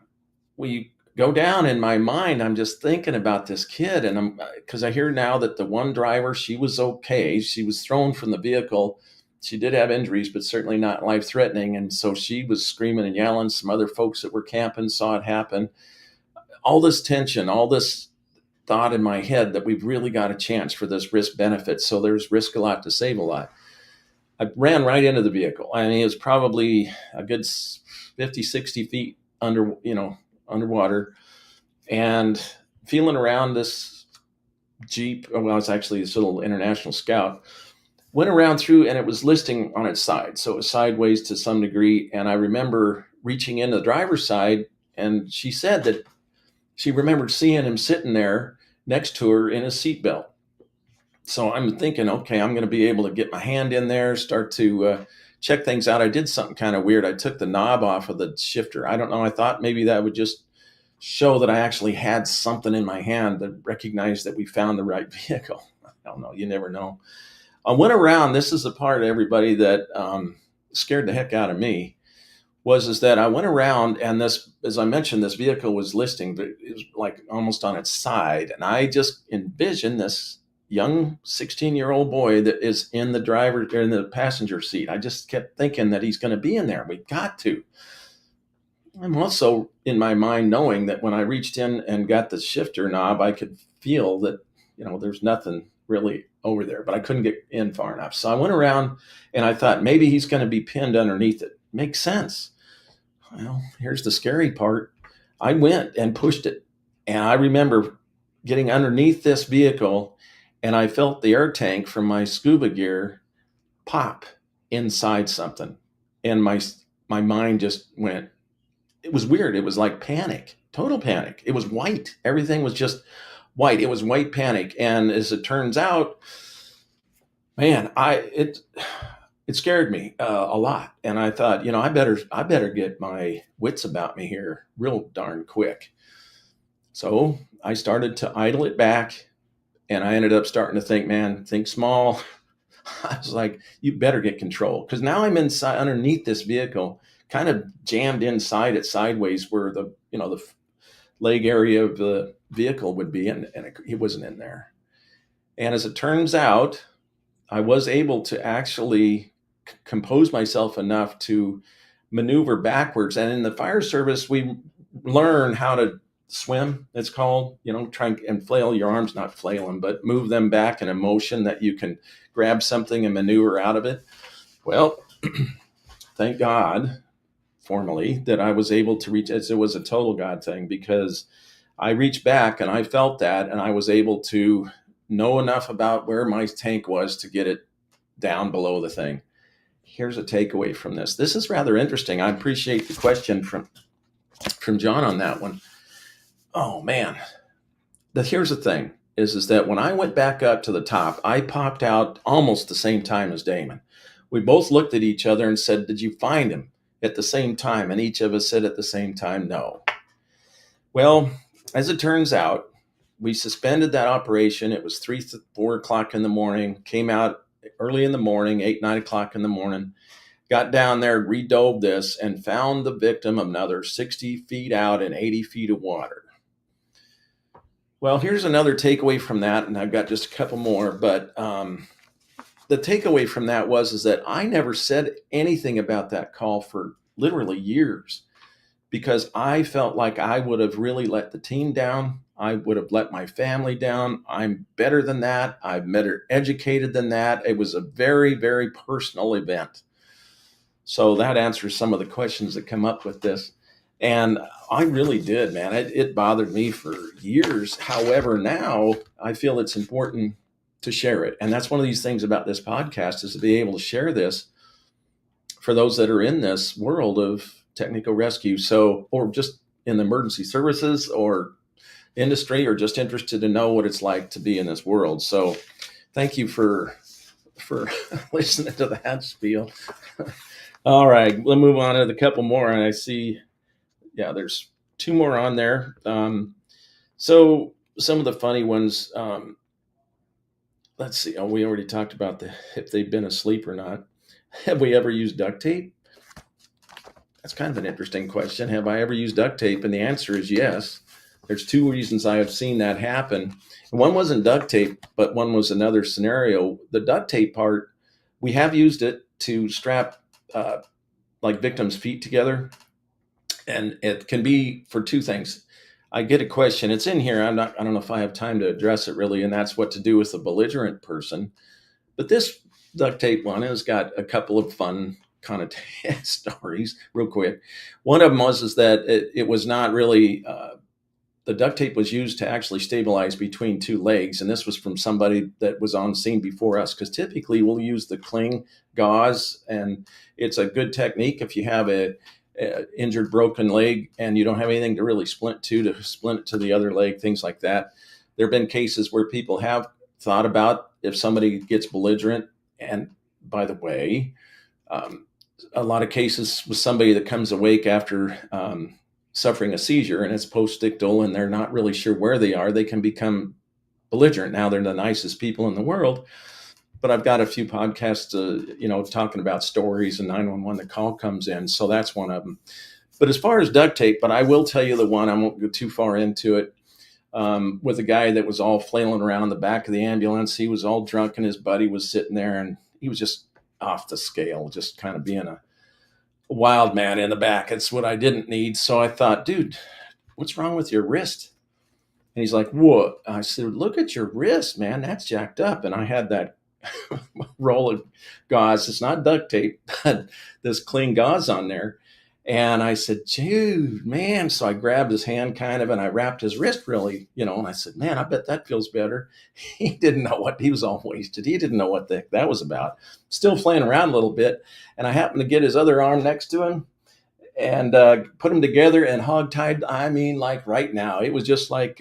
we go down. In my mind, I'm just thinking about this kid, and because I hear now that the one driver, she was okay. She was thrown from the vehicle. She did have injuries, but certainly not life-threatening. And so she was screaming and yelling. Some other folks that were camping saw it happen. All this tension, all this thought in my head that we've really got a chance for this risk benefit. So there's risk a lot to save a lot. I ran right into the vehicle. I mean, it was probably a good 50, 60 feet underwater, and feeling around this Jeep. Well, it's actually this little International Scout. Went around through, and it was listing on its side. So it was sideways to some degree. And I remember reaching into the driver's side, and she said that she remembered seeing him sitting there next to her in his seatbelt. So I'm thinking, okay, I'm going to be able to get my hand in there, start to check things out. I did something kind of weird. I took the knob off of the shifter. I don't know. I thought maybe that would just show that I actually had something in my hand that recognized that we found the right vehicle. I don't know. You never know. I went around. This is the part, everybody, that scared the heck out of me. Is that I went around, and this, as I mentioned, this vehicle was listing, but it was like almost on its side. And I just envisioned this young 16-year-old boy that is in the passenger seat. I just kept thinking that he's going to be in there. We got to. I'm also in my mind knowing that when I reached in and got the shifter knob, I could feel that, there's nothing really over there, but I couldn't get in far enough. So I went around, and I thought maybe he's going to be pinned underneath it. Makes sense. Well, here's the scary part. I went and pushed it, and I remember getting underneath this vehicle, and I felt the air tank from my scuba gear pop inside something. And my mind just went, it was weird. It was like panic, total panic. It was white. Everything was just white. It was white panic. And as it turns out, man, it scared me a lot. And I thought, I better get my wits about me here real darn quick. So I started to idle it back, and I ended up starting to think, man, think small. I was like, you better get control, because now I'm inside underneath this vehicle, kind of jammed inside it sideways where the leg area of the vehicle would be, and it wasn't in there. And as it turns out, I was able to actually compose myself enough to maneuver backwards. And in the fire service, we learn how to swim, it's called, try and flail your arms, not flail them, but move them back in a motion that you can grab something and maneuver out of it. Well, thank God formally that I was able to reach it. It was a total God thing, because I reached back and I felt that, and I was able to know enough about where my tank was to get it down below the thing. Here's a takeaway from this. This is rather interesting. I appreciate the question from John on that one. Oh man. Here's the thing is that when I went back up to the top, I popped out almost the same time as Damon. We both looked at each other and said, "Did you find him?" At the same time. And each of us said at the same time, "No." Well, as it turns out, we suspended that operation. It was 4 o'clock in the morning, came out early in the morning, 8, 9 o'clock in the morning, got down there, redove this, and found the victim another 60 feet out in 80 feet of water. Well, here's another takeaway from that, and I've got just a couple more, but the takeaway from that is that I never said anything about that call for literally years, because I felt like I would have really let the team down. I would have let my family down. I'm better than that. I'm better educated than that. It was a very, very personal event. So that answers some of the questions that come up with this. And I really did, man. It bothered me for years. However, now I feel it's important to share it. And that's one of these things about this podcast, is to be able to share this for those that are in this world of technical rescue. So, or just in the emergency services or industry, or just interested to know what it's like to be in this world. So thank you for listening to that spiel. All right, we'll move on to a couple more. And I see, yeah, there's 2 more on there. So some of the funny ones, let's see. Oh, we already talked about if they've been asleep or not. Have we ever used duct tape? That's kind of an interesting question. Have I ever used duct tape? And the answer is yes. There's 2 reasons I have seen that happen. And one wasn't duct tape, but one was another scenario. The duct tape part, we have used it to strap like victims' feet together. And it can be for 2 things. I get a question. It's in here. I don't know if I have time to address it really. And that's what to do with the belligerent person. But this duct tape one has got a couple of fun kind of stories real quick. One of them is that it was not really, the duct tape was used to actually stabilize between 2 legs. And this was from somebody that was on scene before us, because typically we'll use the cling gauze, and it's a good technique if you have a injured, broken leg and you don't have anything to really splint it to the other leg, things like that. There have been cases where people have thought about if somebody gets belligerent. And by the way, a lot of cases with somebody that comes awake after suffering a seizure and it's postictal and they're not really sure where they are, they can become belligerent. Now they're the nicest people in the world, but I've got a few podcasts, talking about stories, and 911, the call comes in. So that's one of them. But as far as duct tape, but I will tell you the one, I won't go too far into it, with a guy that was all flailing around in the back of the ambulance. He was all drunk and his buddy was sitting there and he was just off the scale, just kind of being a wild man in the back. It's what I didn't need. So I thought, dude, what's wrong with your wrist? And he's like, what? I said, look at your wrist, man. That's jacked up. And I had that roll of gauze. It's not duct tape, but this clean gauze on there. And I said, dude, man. So I grabbed his hand kind of, and I wrapped his wrist really, and I said, man, I bet that feels better. He didn't know he was all wasted. He didn't know what the heck that was about. Still playing around a little bit. And I happened to get his other arm next to him and put them together and hog-tied. I mean, like right now, it was just like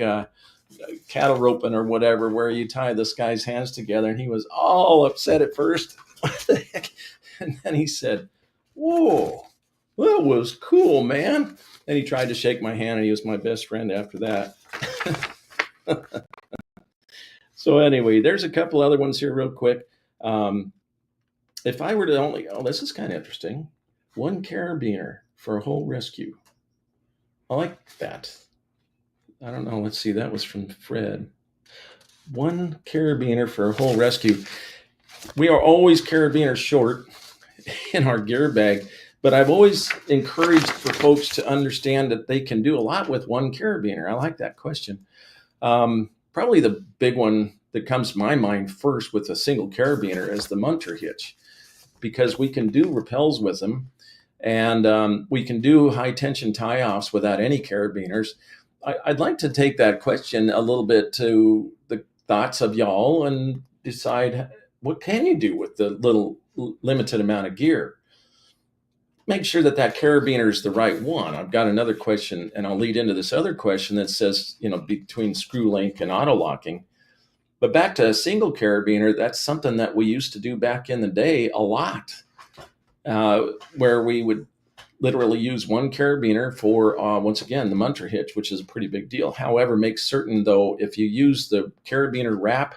cattle roping or whatever, where you tie this guy's hands together. And he was all upset at first. What the heck? And then he said, whoa. That was cool, man. And he tried to shake my hand, and he was my best friend after that. So anyway, there's a couple other ones here real quick. If I were to this is kind of interesting. 1 carabiner for a whole rescue. I like that. I don't know. Let's see. That was from Fred. 1 carabiner for a whole rescue. We are always carabiner short in our gear bag. But I've always encouraged for folks to understand that they can do a lot with 1 carabiner. I like that question. Probably the big one that comes to my mind first with a single carabiner is the Munter hitch, because we can do rappels with them, and we can do high tension tie-offs without any carabiners. I'd like to take that question a little bit to the thoughts of y'all and decide what can you do with the little limited amount of gear. Make sure that carabiner is the right one. I've got another question, and I'll lead into this other question that says, between screw link and auto locking. But back to a single carabiner, that's something that we used to do back in the day a lot, where we would literally use one carabiner for, once again, the munter hitch, which is a pretty big deal. However, make certain, though, if you use the carabiner wrap,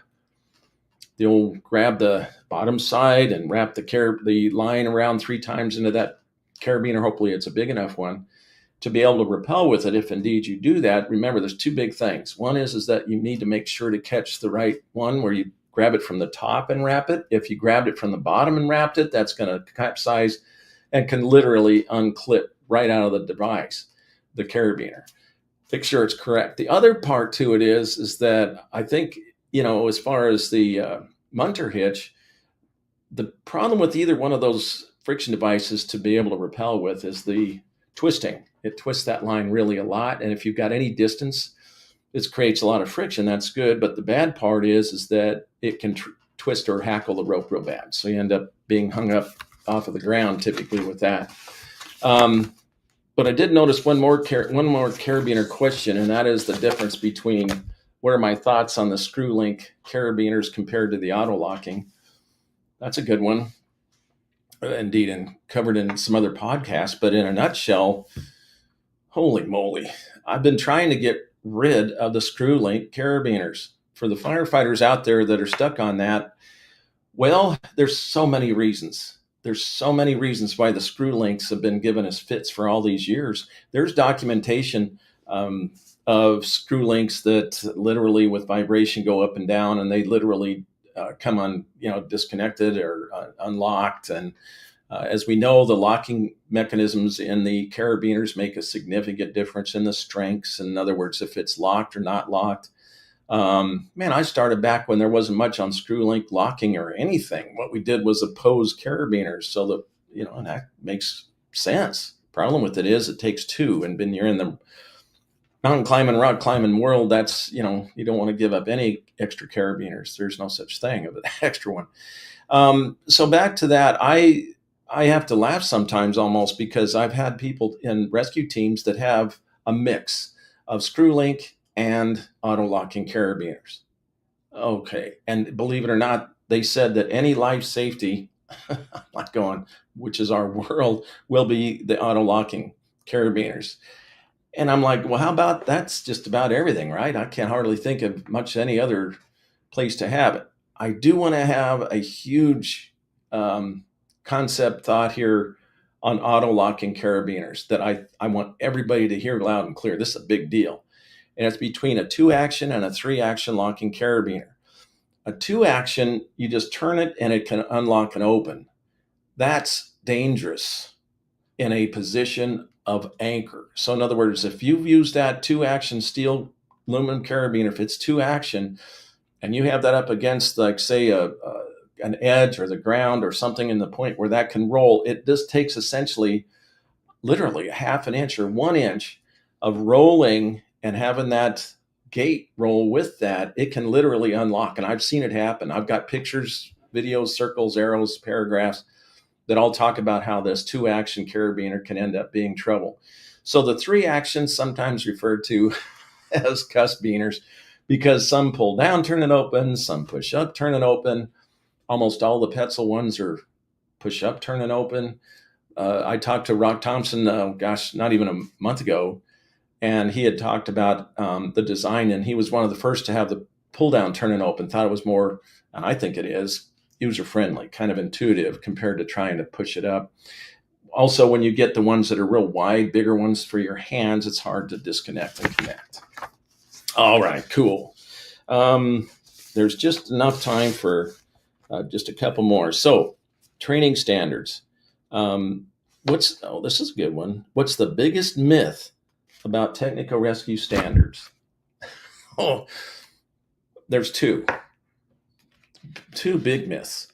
you'll grab the bottom side and wrap the line around 3 times into that carabiner. Hopefully it's a big enough one to be able to rappel with it. If indeed you do that, remember there's 2 big things. One is that you need to make sure to catch the right one where you grab it from the top and wrap it. If you grabbed it from the bottom and wrapped it, that's going to capsize and can literally unclip right out of the device, the carabiner. Make sure it's correct. The other part to it is that I think, as far as the munter hitch, the problem with either one of those friction devices to be able to rappel with is the twisting. It twists that line really a lot. And if you've got any distance, it creates a lot of friction. That's good. But the bad part is that it can twist or hackle the rope real bad. So you end up being hung up off of the ground typically with that. But I did notice one more carabiner question, and that is the difference between what are my thoughts on the screw link carabiners compared to the auto locking. That's a good one. Indeed, and covered in some other podcasts, but in a nutshell, holy moly, I've been trying to get rid of the screw link carabiners. For the firefighters out there that are stuck on that, well, there's so many reasons. There's so many reasons why the screw links have been given as fits for all these years. There's documentation of screw links that literally with vibration go up and down, and they literally come on, disconnected or unlocked. And as we know, the locking mechanisms in the carabiners make a significant difference in the strengths. In other words, if it's locked or not locked. I started back when there wasn't much on screw link locking or anything. What we did was oppose carabiners so that, and that makes sense. Problem with it is it takes 2, and when you're in the mountain climbing, rock climbing world, that's, you don't want to give up any extra carabiners. There's no such thing of an extra one. So back to that, I have to laugh sometimes almost because I've had people in rescue teams that have a mix of screw link and auto locking carabiners. Okay. And believe it or not, they said that any life safety, I'm not going, which is our world, will be the auto locking carabiners. And I'm like, well, how about that's just about everything, right? I can't hardly think of much any other place to have it. I do want to have a huge concept thought here on auto locking carabiners that I want everybody to hear loud and clear. This is a big deal. And it's between a 2-action and a 3-action locking carabiner. A 2-action, you just turn it and it can unlock and open. That's dangerous in a position of anchor. So in other words, if you've used that 2-action steel aluminum carabiner, if it's 2-action and you have that up against, like, say, an edge or the ground or something in the point where that can roll, it just takes essentially literally a half an inch or 1 inch of rolling and having that gate roll with that. It can literally unlock. And I've seen it happen. I've got pictures, videos, circles, arrows, paragraphs that all talk about how this 2-action carabiner can end up being trouble. So the 3-actions, sometimes referred to as cuspiners, because some pull down, turn it open, some push up, turn it open. Almost all the Petzl ones are push up, turn it open. I talked to Rock Thompson, not even a month ago, and he had talked about the design, and he was one of the first to have the pull down, turn it open. Thought it was more, and I think it is, user-friendly, kind of intuitive compared to trying to push it up. Also, when you get the ones that are real wide, bigger ones for your hands, it's hard to disconnect and connect. All right, cool. There's just enough time for just a couple more. So, training standards. This is a good one. What's the biggest myth about technical rescue standards? Oh, there's 2 big myths.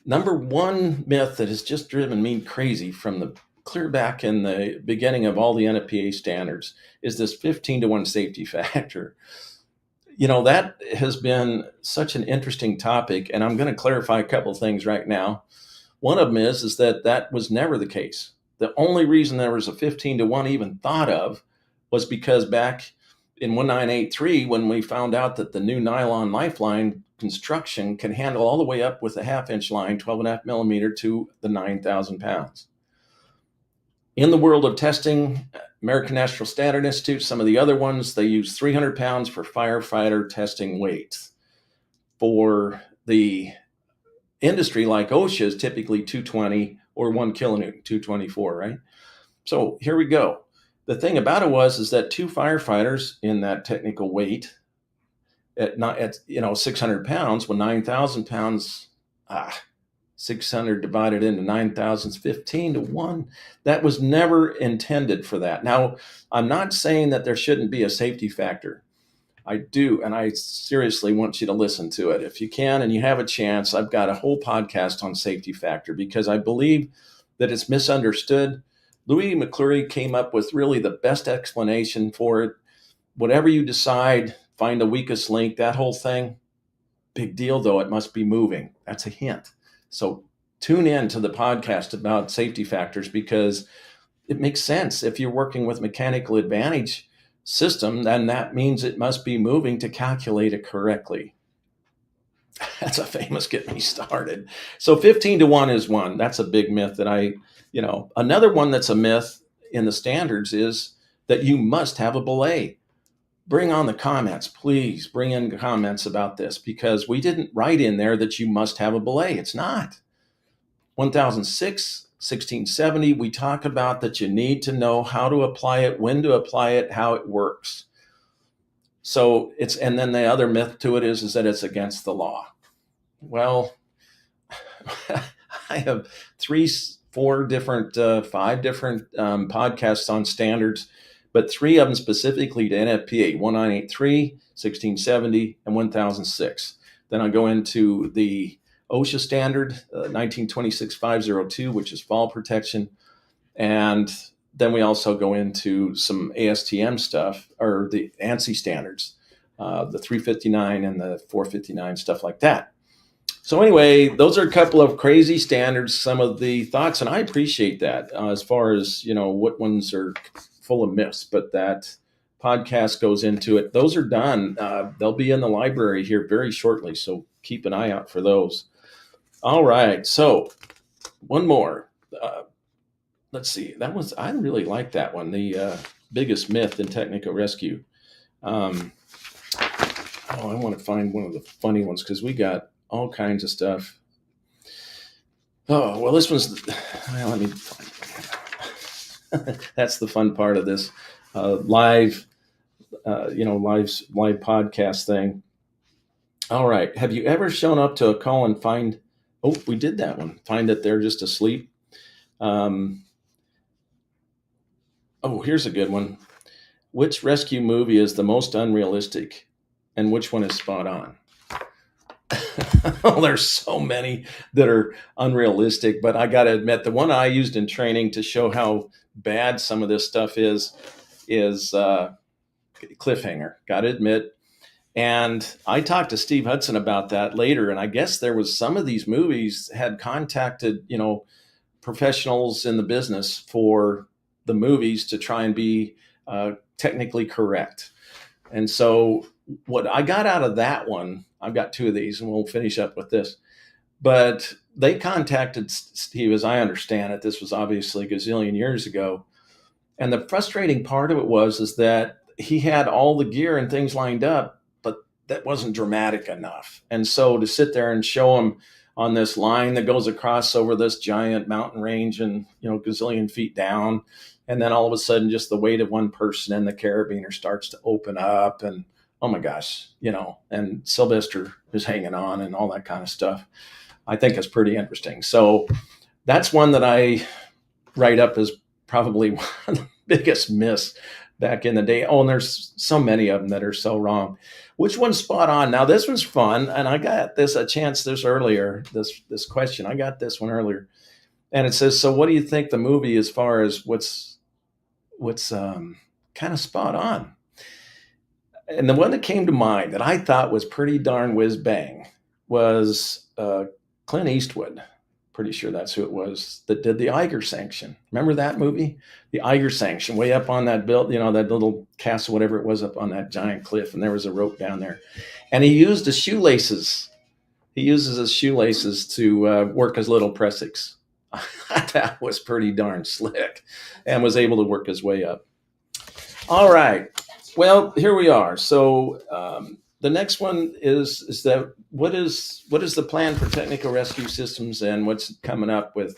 Number one myth that has just driven me crazy from the clear back in the beginning of all the NFPA standards is this 15-to-1 safety factor. That has been such an interesting topic, and I'm going to clarify a couple of things right now. One of them is that was never the case. The only reason there was a 15-to-1 even thought of was because back in 1983, when we found out that the new nylon lifeline construction can handle all the way up with a half-inch line, 12.5 millimeter, to the 9,000 pounds. In the world of testing, American National Standard Institute, some of the other ones, they use 300 pounds for firefighter testing weight. For the industry like OSHA is typically 220 or 1 kilonewton, 224, right? So here we go. The thing about it is that 2 firefighters in that technical weight at 600 pounds, when 9,000 pounds, 600 divided into 9,000 is 15-to-1. That was never intended for that. Now, I'm not saying that there shouldn't be a safety factor. I do, and I seriously want you to listen to it. If you can and you have a chance, I've got a whole podcast on safety factor because I believe that it's misunderstood. Louis McClure came up with really the best explanation for it. Whatever you decide, find the weakest link, that whole thing. Big deal, though, it must be moving. That's a hint. So tune in to the podcast about safety factors because it makes sense. If you're working with mechanical advantage system, then that means it must be moving to calculate it correctly. That's a famous get me started. So 15-to-1 is one. That's a big myth that another one that's a myth in the standards is that you must have a belay. Bring on the comments, please bring in comments about this because we didn't write in there that you must have a belay. It's not. 1006, 1670, we talk about that you need to know how to apply it, when to apply it, how it works. So and then the other myth to it is that it's against the law. Well, I have 5 different podcasts on standards, but 3 of them specifically to NFPA, 1983, 1670, and 1006. Then I go into the OSHA standard, 1926-502, which is fall protection. And then we also go into some ASTM stuff, or the ANSI standards, the 359 and the 459, stuff like that. So anyway, those are a couple of crazy standards, some of the thoughts, and I appreciate that as far as, what ones are full of myths, but that podcast goes into it. Those are done. They'll be in the library here very shortly, so keep an eye out for those. All right, so one more. Let's see. I really like that one, the biggest myth in technical rescue. I want to find one of the funny ones because we got all kinds of stuff. Oh, well, this one's, let me find it. That's the fun part of this live podcast thing. All right. Have you ever shown up to a call and find, we did that one, find that they're just asleep? Here's a good one. Which rescue movie is the most unrealistic and which one is spot on? There's so many that are unrealistic, but I got to admit, the one I used in training to show how bad some of this stuff is Cliffhanger, got to admit. And I talked to Steve Hudson about that later, and I guess there was some of these movies had contacted, professionals in the business for the movies to try and be technically correct. And so what I got out of that one, I've got 2 of these and we'll finish up with this, but they contacted Steve, as I understand it. This was obviously a gazillion years ago. And the frustrating part of it is that he had all the gear and things lined up, but that wasn't dramatic enough. And so to sit there and show him on this line that goes across over this giant mountain range and, gazillion feet down, and then all of a sudden just the weight of one person and the carabiner starts to open up and, oh my gosh, and Sylvester is hanging on and all that kind of stuff. I think it's pretty interesting. So that's one that I write up as probably one of the biggest myths back in the day. Oh, and there's so many of them that are so wrong. Which one's spot on? Now, this one's fun, and I got this question. I got this one earlier. And it says, so what do you think the movie as far as what's kind of spot on? And the one that came to mind that I thought was pretty darn whiz bang was Clint Eastwood. Pretty sure that's who it was that did the Eiger Sanction. Remember that movie? The Eiger Sanction, way up on that that little castle, whatever it was, up on that giant cliff, and there was a rope down there. And he used his shoelaces. He uses his shoelaces to work his little pressings. That was pretty darn slick, and was able to work his way up. All right. Well, here we are. So the next one is that what is the plan for Technical Rescue Systems and what's coming up with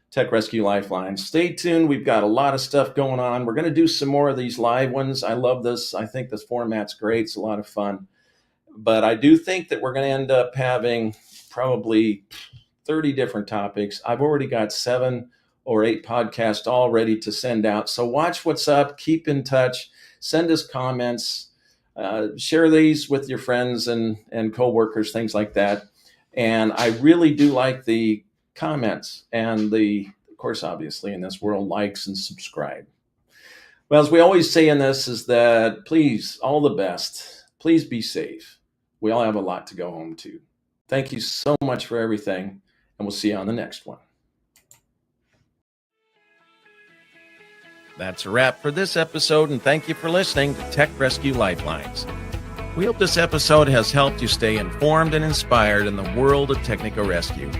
Tech Rescue Lifeline? Stay tuned. We've got a lot of stuff going on. We're going to do some more of these live ones. I love this. I think this format's great. It's a lot of fun. But I do think that we're going to end up having probably 30 different topics. I've already got 7 or 8 podcasts all ready to send out. So watch what's up. Keep in touch. Send us comments. Share these with your friends and coworkers, things like that. And I really do like the comments and of course, obviously in this world, likes and subscribe. Well, as we always say in this is that please, all the best. Please be safe. We all have a lot to go home to. Thank you so much for everything. And we'll see you on the next one. That's a wrap for this episode, and thank you for listening to Tech Rescue Lifelines. We hope this episode has helped you stay informed and inspired in the world of technical rescue.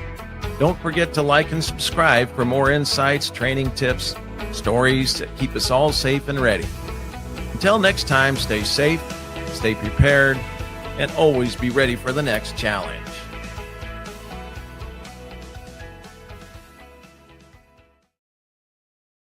Don't forget to like and subscribe for more insights, training tips, stories that keep us all safe and ready. Until next time, stay safe, stay prepared, and always be ready for the next challenge.